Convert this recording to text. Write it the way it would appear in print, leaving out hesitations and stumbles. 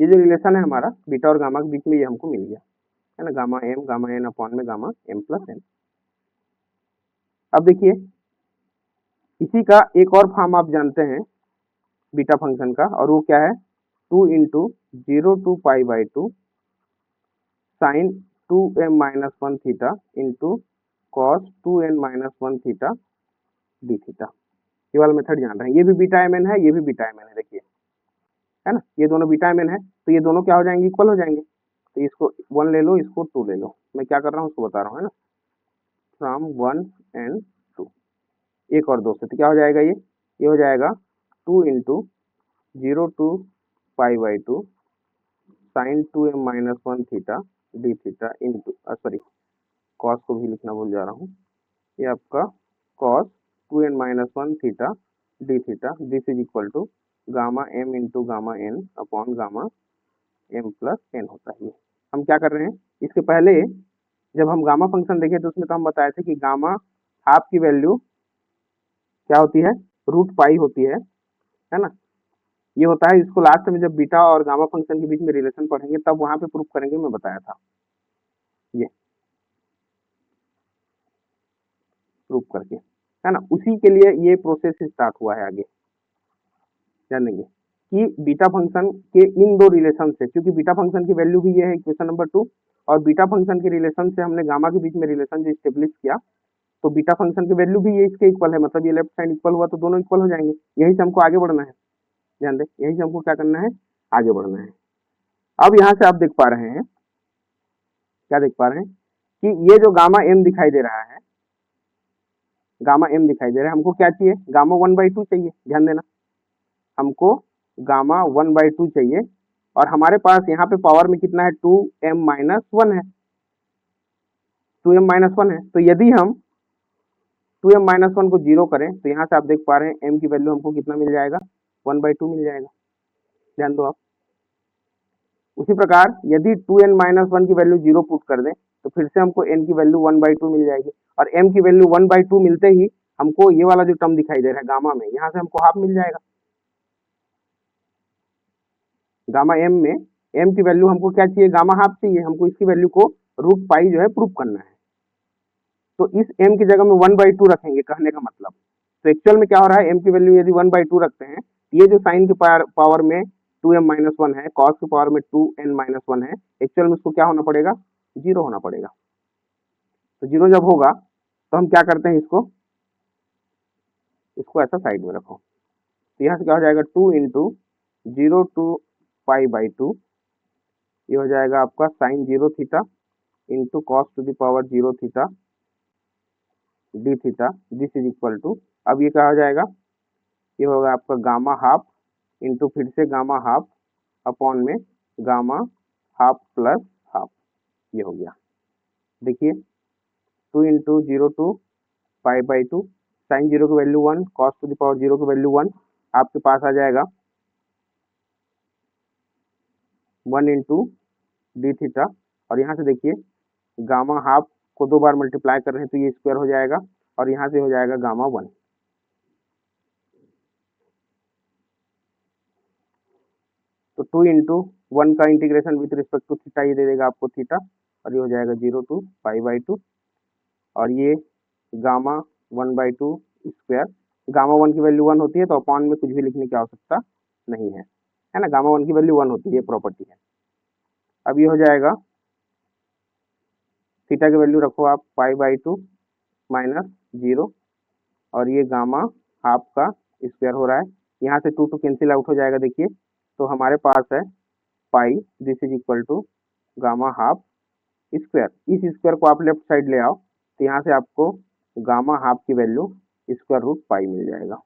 ये जो रिलेशन है हमारा बीटा और गामा के बीच में, ये हमको मिल गया है ना, गामा एन अपॉन में गामा एम प्लस एन। अब देखिए इसी का एक और फॉर्म आप जानते हैं बीटा फंक्शन का, और वो क्या है, 2 इंटू 0 to π/2 sine 2m-1 theta into cos 2n-1 theta D theta. ये वाला मेथड जान रहे हैं, ये भी बीटा एम एन है, ये भी बीटा एम एन है, देखिए है ना, ये दोनों बीटा एम एन है, तो ये दोनों क्या हो जाएंगे, इक्वल हो जाएंगे। तो इसको 1 ले लो, इसको 2 ले लो, मैं क्या कर रहा हूँ उसको बता रहा हूँ, है ना, फ्रॉम 1 एंड 2, एक और 2 से, तो क्या हो जाएगा, ये हो जाएगा 2 इंटू 0 to π/2 sine 2m-1 theta D theta into sorry cos को भी लिखना भूल जा रहा हूँ, ये आपका cos 2n-1 theta D theta, this is equal to gamma M into gamma N upon gamma M plus N होता है। हम क्या कर रहे हैं, इसके पहले जब हम गामा फंक्शन देखे तो उसमें तो हम बताए थे कि गामा हाफ की वैल्यू क्या होती है, √π होती है ना, ये होता है, इसको लास्ट में जब बीटा और गामा फंक्शन के बीच में रिलेशन पढ़ेंगे तब वहां पे प्रूफ करेंगे, मैं बताया था, ये प्रूफ करके, है ना, उसी के लिए ये प्रोसेस स्टार्ट हुआ है। आगे जानेंगे कि बीटा फंक्शन के इन दो रिलेशन से, क्योंकि बीटा फंक्शन की वैल्यू भी ये है इक्वेशन नंबर 2, और बीटा फंक्शन के रिलेशन से हमने गामा के बीच में रिलेशन जो स्टेब्लिश किया, तो बीटा फंक्शन की वैल्यू भी ये इसके इक्वल है, मतलब ये लेफ्ट साइड इक्वल हुआ तो दोनों इक्वल हो जाएंगे। यही से हमको आगे बढ़ना है, ध्यान दें, यही से हमको क्या करना है, आगे बढ़ना है। अब यहाँ से आप देख पा रहे हैं, क्या देख पा रहे हैं कि ये जो गामा एम दिखाई दे रहा है, गामा एम दिखाई दे रहा है, हमको क्या चाहिए, गामा 1/2 चाहिए, ध्यान देना, हमको गामा 1/2 चाहिए, और हमारे पास यहाँ पे पावर में कितना है, 2m-1 है, 2m-1 है, तो यदि हम 2m-1 को 0 करें तो यहाँ से आप देख पा रहे हैं m की वैल्यू हमको कितना मिल जाएगा, 1/2 मिल जाएगा, ध्यान दो आप। उसी प्रकार यदि 2n-1 की वैल्यू 0 पुट कर दें तो फिर से हमको n की वैल्यू 1/2 मिल जाएगी, और m की वैल्यू 1/2 मिलते ही हमको ये वाला जो टर्म दिखाई दे रहा है गामा में, यहाँ से हमको हाफ मिल जाएगा। गामा एम में m की वैल्यू हमको क्या चाहिए, गामा हाफ चाहिए, हमको इसकी वैल्यू को √π जो है प्रूफ करना है, तो इस m की जगह में 1/2 रखेंगे, कहने का मतलब, तो एक्चुअल में क्या हो रहा है, m की वैल्यू यदि 1/2 रखते हैं, ये जो साइन की पावर में 2m-1 है, कॉस की पावर में 2n-1 है, एक्चुअल में उसको क्या होना पड़ेगा, 0 होना पड़ेगा। तो 0 जब होगा तो हम क्या करते हैं, इसको ऐसा साइड में रखो, तो यहाँ से क्या हो जाएगा, 2 इंटू 0 to π/2, ये हो जाएगा आपका sine 0 theta into cos to the power 0 theta D theta, this is equal to, अब ये क्या हो जाएगा, ये होगा आपका गामा हाफ इंटू फिर से गामा हाफ अपॉन में गामा हाफ प्लस हाफ, ये हो गया। देखिए 2 इंटू 0 to π/2 साइन 0 की value 1, cos to the power 0 की वैल्यू 1, आपके पास आ जाएगा 1 इंटू डी थीटा, और यहाँ से देखिए गामा हाफ को 2 बार मल्टीप्लाई कर रहे हैं तो ये स्क्वायर हो जाएगा, और यहाँ से हो जाएगा गामा 1, तो 2 इंटू 1 का integration with respect to theta ये दे देगा आपको थीटा, और ये हो जाएगा 0 to π/2, और ये गामा 1/2 स्क्वायर, गामा 1 की वैल्यू 1 होती है तो अपॉन में कुछ भी लिखने की आवश्यकता नहीं है ना, गामा 1 की वैल्यू 1 होती है, ये प्रॉपर्टी है। अब ये हो जाएगा, थीटा की वैल्यू रखो आप π/2 माइनस 0, और ये गामा हाफ का स्क्वायर हो रहा है, यहाँ से 2 कैंसिल आउट हो जाएगा, देखिए तो हमारे पास है pi, this is equal to gamma half square, इस स्क्वायर को आप लेफ्ट साइड ले आओ तो यहाँ से आपको गामा हाफ की वैल्यू √π मिल जाएगा।